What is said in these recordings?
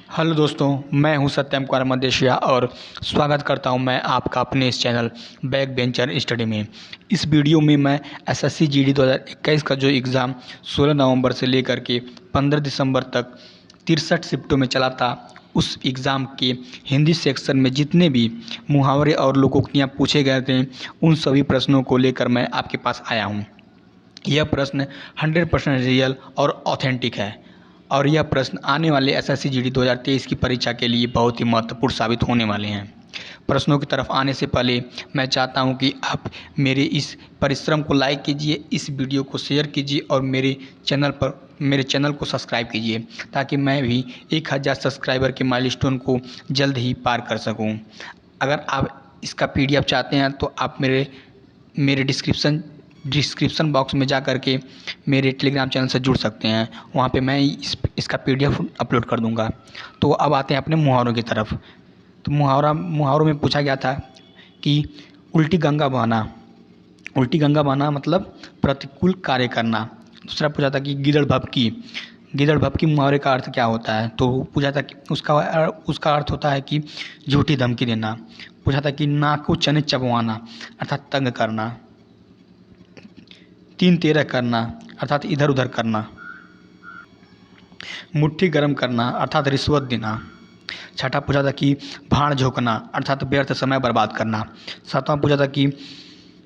Hello दोस्तों, मैं हूं सत्यम कुमार मदेशिया और स्वागत करता हूं मैं आपका अपने इस चैनल बैक बेंचर स्टडी में। इस वीडियो में मैं एसएससी जीडी 2021 का जो एग्ज़ाम 16 नवंबर से लेकर के 15 दिसंबर तक 63 शिफ्टों में चला था, उस एग्ज़ाम के हिंदी सेक्शन में जितने भी मुहावरे और लोकोक्तियाँ पूछे गए थे, उन सभी प्रश्नों को लेकर मैं आपके पास आया हूँ। यह प्रश्न 100% रियल और ऑथेंटिक है और यह प्रश्न आने वाले एसएससी जीडी 2023 की परीक्षा के लिए बहुत ही महत्वपूर्ण साबित होने वाले हैं। प्रश्नों की तरफ आने से पहले मैं चाहता हूं कि आप मेरे इस परिश्रम को लाइक कीजिए, इस वीडियो को शेयर कीजिए और मेरे चैनल को सब्सक्राइब कीजिए ताकि मैं भी 1000 सब्सक्राइबर के माइलस्टोन को जल्द ही पार कर सकूं। अगर आप इसका पीडीएफ चाहते हैं तो आप मेरे डिस्क्रिप्शन बॉक्स में जा कर के मेरे टेलीग्राम चैनल से जुड़ सकते हैं। वहाँ पे मैं इसका पीडीएफ अपलोड कर दूँगा। तो अब आते हैं अपने मुहावरों की तरफ। तो मुहावरों में पूछा गया था कि उल्टी गंगा बहना मतलब प्रतिकूल कार्य करना। दूसरा पूछा था कि गिदड़ भभकी मुहावरे का अर्थ क्या होता है। तो पूछा था कि उसका अर्थ होता है कि झूठी धमकी देना। पूछा था कि नाक को चने चबवाना अर्थात तंग करना। 3 तेरह करना अर्थात इधर उधर करना। मुट्ठी गर्म करना अर्थात रिश्वत देना। छठा पूछा था कि भाड़ झोंकना अर्थात व्यर्थ समय बर्बाद करना। सातवां पूछा था कि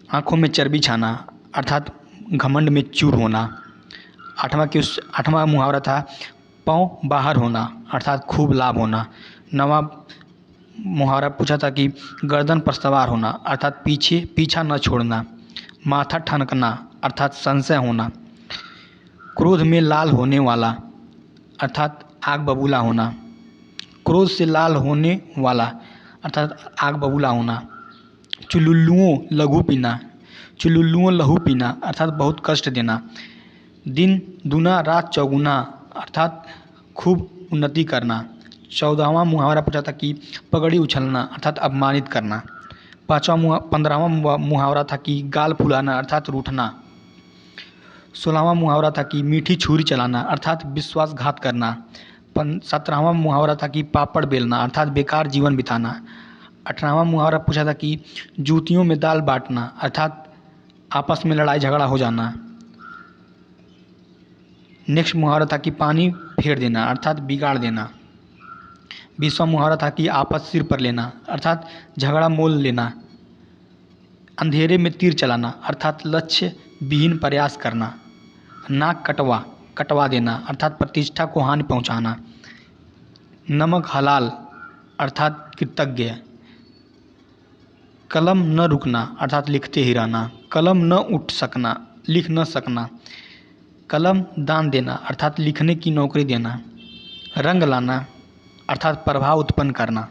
आंखों में चर्बी छाना अर्थात घमंड में चूर होना। आठवां मुहावरा था पाँव बाहर होना अर्थात खूब लाभ होना। नवां मुहावरा पूछा था कि गर्दन पर सवार होना अर्थात पीछा न छोड़ना। माथा ठनकना अर्थात संशय होना। क्रोध में लाल होने वाला अर्थात आग बबूला होना। क्रोध से लाल होने वाला अर्थात आग बबूला होना। चुलुल्लुओं लहू पीना अर्थात बहुत कष्ट देना। दिन दूना रात चौगुना अर्थात खूब उन्नति करना। 14वां मुहावरा पूछा था कि पगड़ी उछलना अर्थात अपमानित करना। 15वां मुहावरा था कि गाल फुलाना अर्थात रूठना। 16वां मुहावरा था कि मीठी छुरी चलाना अर्थात विश्वासघात करना। 17वां मुहावरा था कि पापड़ बेलना अर्थात बेकार जीवन बिताना। 18वां मुहावरा पूछा था कि जूतियों में दाल बांटना अर्थात आपस में लड़ाई झगड़ा हो जाना। नेक्स्ट मुहावरा था कि पानी फेर देना अर्थात बिगाड़ देना। 20वां मुहावरा था कि आपस सिर पर लेना अर्थात झगड़ा मोल लेना। अंधेरे में तीर चलाना अर्थात लक्ष्य विहीन प्रयास करना। नाक कटवा देना अर्थात प्रतिष्ठा को हानि पहुंचाना। नमक हलाल अर्थात कृतज्ञ। कलम न रुकना अर्थात लिखते ही रहना। कलम न उठ सकना लिख न सकना। कलम दान देना अर्थात लिखने की नौकरी देना। रंग लाना अर्थात प्रभाव उत्पन्न करना।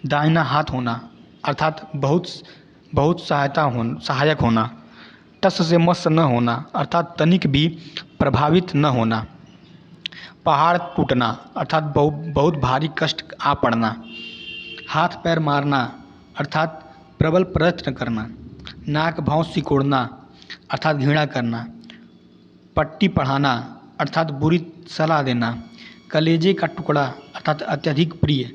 दाहिना हाथ होना अर्थात बहुत सहायक होना। टस से मस न होना अर्थात तनिक भी प्रभावित न होना। पहाड़ टूटना अर्थात बहुत भारी कष्ट आ पड़ना। हाथ पैर मारना अर्थात प्रबल प्रयत्न करना। नाक भाव सिकोड़ना अर्थात घृणा करना। पट्टी पढ़ाना अर्थात बुरी सलाह देना। कलेजे का टुकड़ा अर्थात अत्यधिक प्रिय।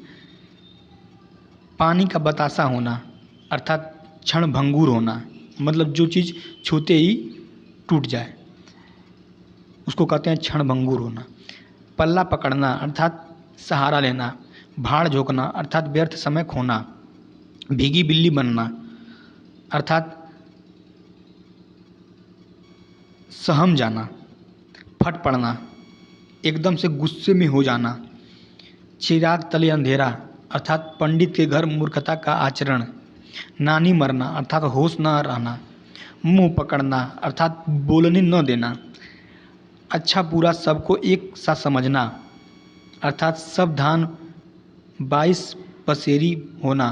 पानी का बतासा होना अर्थात क्षणभंगुर होना, मतलब जो चीज़ छूते ही टूट जाए उसको कहते हैं क्षणभंगुर होना। पल्ला पकड़ना अर्थात सहारा लेना। भाड़ झोंकना अर्थात व्यर्थ समय खोना। भीगी बिल्ली बनना अर्थात सहम जाना। फट पड़ना एकदम से गुस्से में हो जाना। चिराग तले अंधेरा अर्थात पंडित के घर मूर्खता का आचरण। नानी मरना अर्थात होश न रहना। मुंह पकड़ना अर्थात बोलने न देना। अच्छा बुरा सबको एक सा समझना अर्थात सब धान 22 पसेरी होना।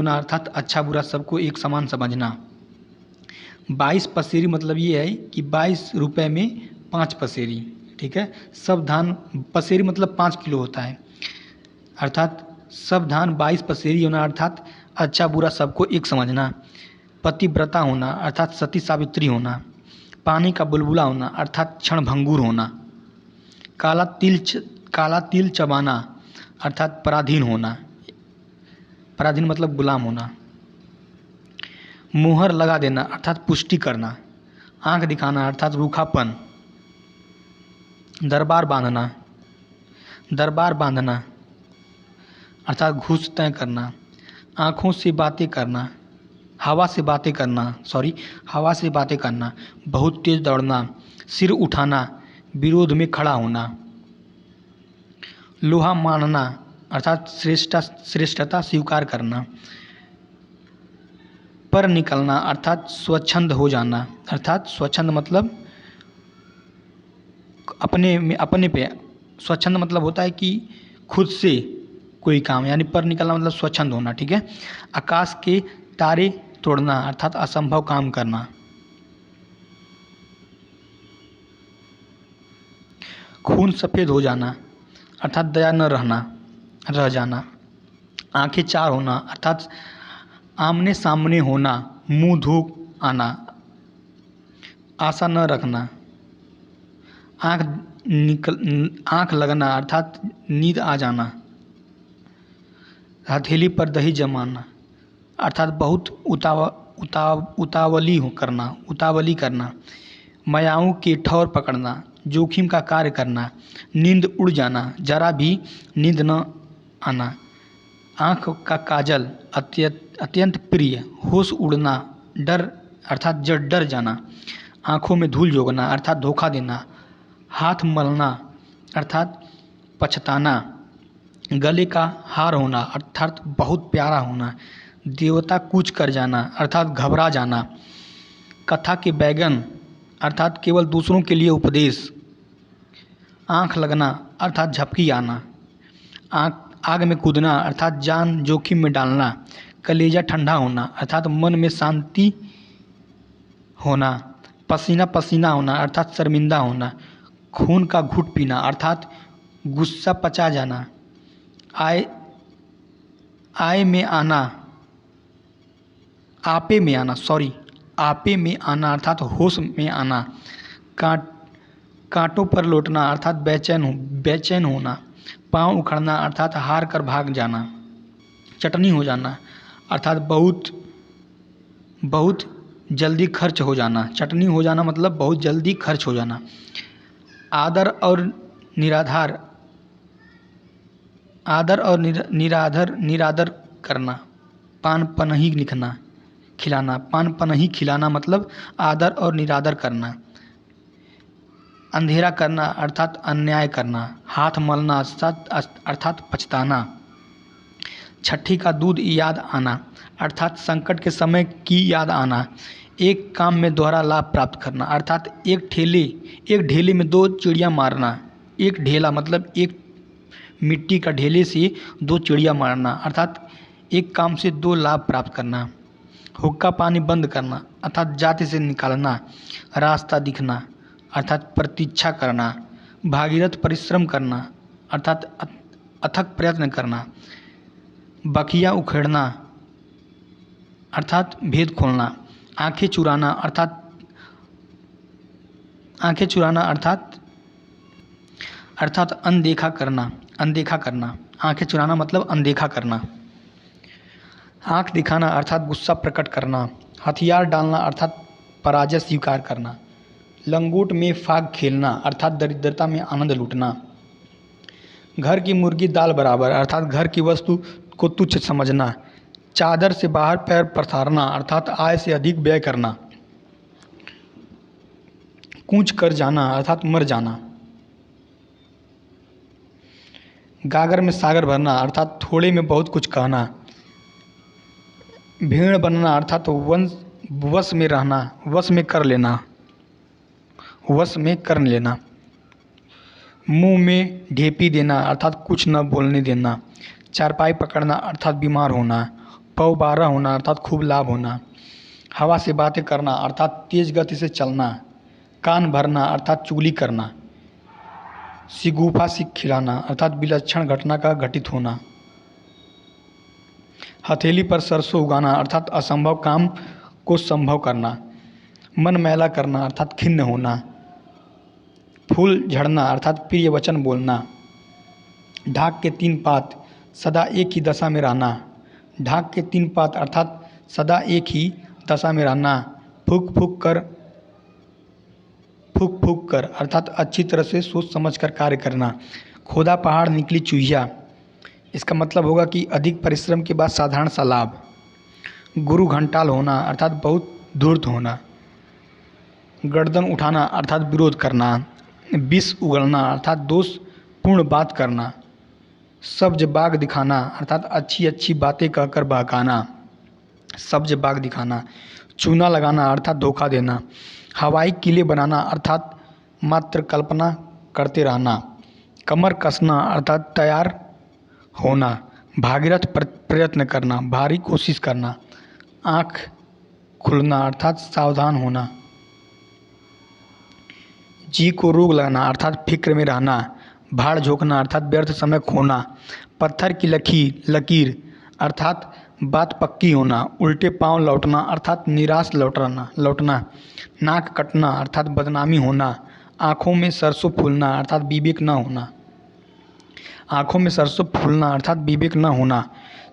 अर्थात अच्छा बुरा सबको एक समान समझना। 22 पसेरी मतलब ये है कि 22 रुपये में 5 पसेरी, ठीक है। सब धान पसेरी मतलब 5 किलो होता है, अर्थात सब धान 22 पसेरी होना अर्थात अच्छा बुरा सबको एक समझना। पतिव्रता होना अर्थात सती सावित्री होना। पानी का बुलबुला होना अर्थात क्षणभंगुर होना। काला तिल चबाना अर्थात पराधीन होना, पराधीन मतलब गुलाम होना। मुहर लगा देना अर्थात पुष्टि करना। आंख दिखाना अर्थात रूखापन। दरबार बांधना अर्थात घूस तय करना। आँखों से बातें करना, हवा से बातें करना। बहुत तेज दौड़ना, सिर उठाना, विरोध में खड़ा होना। लोहा मानना अर्थात श्रेष्ठता स्वीकार करना। पर निकलना अर्थात स्वच्छंद हो जाना, अर्थात स्वच्छंद मतलब अपने पे। स्वच्छंद मतलब होता है कि खुद से कोई काम, यानी पर निकलना मतलब स्वच्छंद होना, ठीक है। आकाश के तारे तोड़ना अर्थात असंभव काम करना। खून सफ़ेद हो जाना अर्थात दया न रह जाना। आंखें चार होना अर्थात आमने सामने होना, मुंह धो आना। आशा न रखना। आँख लगना अर्थात नींद आ जाना। हथेली पर दही जमाना अर्थात बहुत उतावली करना। मायाओं के ठौर पकड़ना, जोखिम का कार्य करना। नींद उड़ जाना, जरा भी नींद न आना। आँख का काजल अत्यंत प्रिय। होश उड़ना, डर अर्थात डर जाना। आँखों में धूल झोंकना अर्थात धोखा देना। हाथ मलना अर्थात पछताना। गले का हार होना अर्थात बहुत प्यारा होना। देवता कूच कर जाना अर्थात घबरा जाना। कथा के बैगन अर्थात केवल दूसरों के लिए उपदेश। आँख लगना अर्थात झपकी आना। आग में कूदना अर्थात जान जोखिम में डालना। कलेजा ठंडा होना अर्थात मन में शांति होना। पसीना पसीना होना अर्थात शर्मिंदा होना। खून का घूंट पीना अर्थात गुस्सा पचा जाना। आपे में आना अर्थात होश में आना। कांटों पर लौटना अर्थात बेचैन होना। पाँव उखड़ना अर्थात हार कर भाग जाना। चटनी हो जाना अर्थात बहुत जल्दी खर्च हो जाना। चटनी हो जाना मतलब बहुत जल्दी खर्च हो जाना। आदर और निरादर करना। पान पनही खिलाना। पान पनही खिलाना मतलब आदर और निरादर करना। अंधेरा करना अर्थात अन्याय करना। हाथ मलना अर्थात पछताना। छठी का दूध याद आना अर्थात संकट के समय की याद आना। एक काम में दोहरा लाभ प्राप्त करना अर्थात एक ढेले में दो चिड़िया मारना। एक ढेला मतलब एक मिट्टी का ढेले से दो चिड़िया मारना अर्थात एक काम से दो लाभ प्राप्त करना। हुक्का पानी बंद करना अर्थात जाति से निकालना। रास्ता दिखना अर्थात प्रतीक्षा करना। भागीरथ परिश्रम करना अर्थात अथक प्रयत्न करना। बखिया उखेड़ना अर्थात भेद खोलना। आंखें चुराना अर्थात अनदेखा करना। आंखें चुराना मतलब अनदेखा करना। आंख दिखाना अर्थात गुस्सा प्रकट करना। हथियार डालना अर्थात पराजय स्वीकार करना। लंगोट में फाग खेलना अर्थात दरिद्रता में आनंद लूटना। घर की मुर्गी दाल बराबर अर्थात घर की वस्तु को तुच्छ समझना। चादर से बाहर पैर पसारना अर्थात आय से अधिक व्यय करना। कूच कर जाना अर्थात मर जाना। गागर में सागर भरना अर्थात थोड़े में बहुत कुछ कहना। भेड़ बनना अर्थात वश में रहना, वश में कर लेना। मुंह में ढेपी देना अर्थात कुछ न बोलने देना। चारपाई पकड़ना अर्थात बीमार होना। पौ 12 होना अर्थात खूब लाभ होना। हवा से बातें करना अर्थात तेज गति से चलना। कान भरना अर्थात चुगली करना। सिगुफा से खिलाना अर्थात विलक्षण घटना का घटित होना। हथेली पर सरसों उगाना अर्थात असंभव काम को संभव करना। मन मैला करना अर्थात खिन्न होना। फूल झड़ना अर्थात प्रिय वचन बोलना। ढाक के 3 पात सदा एक ही दशा में रहना। ढाक के 3 पात अर्थात सदा एक ही दशा में रहना। फूक फूक कर अर्थात अच्छी तरह से सोच समझ कर कार्य करना। खोदा पहाड़ निकली चूहिया, इसका मतलब होगा कि अधिक परिश्रम के बाद साधारण सा लाभ। गुरु घंटाल होना अर्थात बहुत धूर्त होना। गर्दन उठाना अर्थात विरोध करना। विष उगलना अर्थात दोषपूर्ण बात करना। सब्ज बाग दिखाना अर्थात अच्छी अच्छी बातें कहकर बहकाना। सब्ज बाग दिखाना। चूना लगाना अर्थात धोखा देना। हवाई किले बनाना अर्थात मात्र कल्पना करते रहना। कमर कसना अर्थात तैयार होना। भागीरथ प्रयत्न करना, भारी कोशिश करना। आँख खुलना अर्थात सावधान होना। जी को रोग लगना अर्थात फिक्र में रहना। भाड़ झोंकना अर्थात व्यर्थ समय खोना। पत्थर की लकीर अर्थात बात पक्की होना। उल्टे पांव लौटना अर्थात निराश लौटना। नाक कटना अर्थात बदनामी होना। आँखों में सरसों फूलना अर्थात विवेक न होना। आँखों में सरसों फूलना अर्थात विवेक न होना।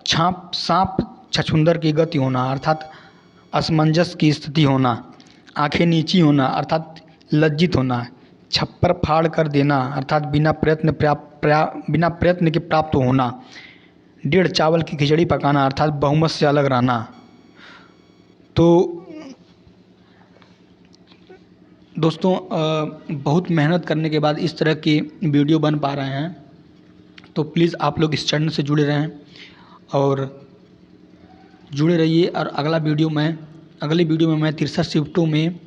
सांप छछूंदर की गति होना अर्थात असमंजस की स्थिति होना। आंखें नीची होना अर्थात लज्जित होना। छप्पर फाड़ कर देना अर्थात बिना प्रयत्न के प्राप्त होना। 1.5 चावल की खिचड़ी पकाना अर्थात बहुमत से अलग रहना। तो दोस्तों बहुत मेहनत करने के बाद इस तरह की वीडियो बन पा रहे हैं, तो प्लीज़ आप लोग इस चैनल से जुड़े रहें और जुड़े रहिए। और अगली वीडियो में मैं 63 शिफ्टों में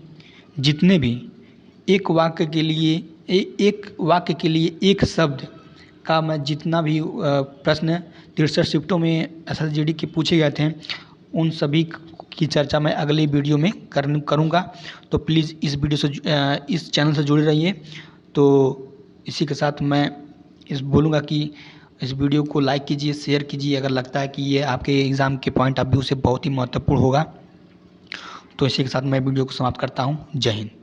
जितने भी एक वाक्य के लिए एक शब्द का मैं जितना भी प्रश्न 63 शिफ्टों में SSGD के पूछे गए थे उन सभी की चर्चा मैं अगली वीडियो में करूँगा। तो प्लीज़ इस चैनल से जुड़े रहिए। तो इसी के साथ मैं बोलूँगा कि इस वीडियो को लाइक कीजिए, शेयर कीजिए अगर लगता है कि ये आपके एग्ज़ाम के पॉइंट ऑफ व्यू से बहुत ही महत्वपूर्ण होगा। तो इसी के साथ मैं वीडियो को समाप्त करता हूँ। जय हिंद।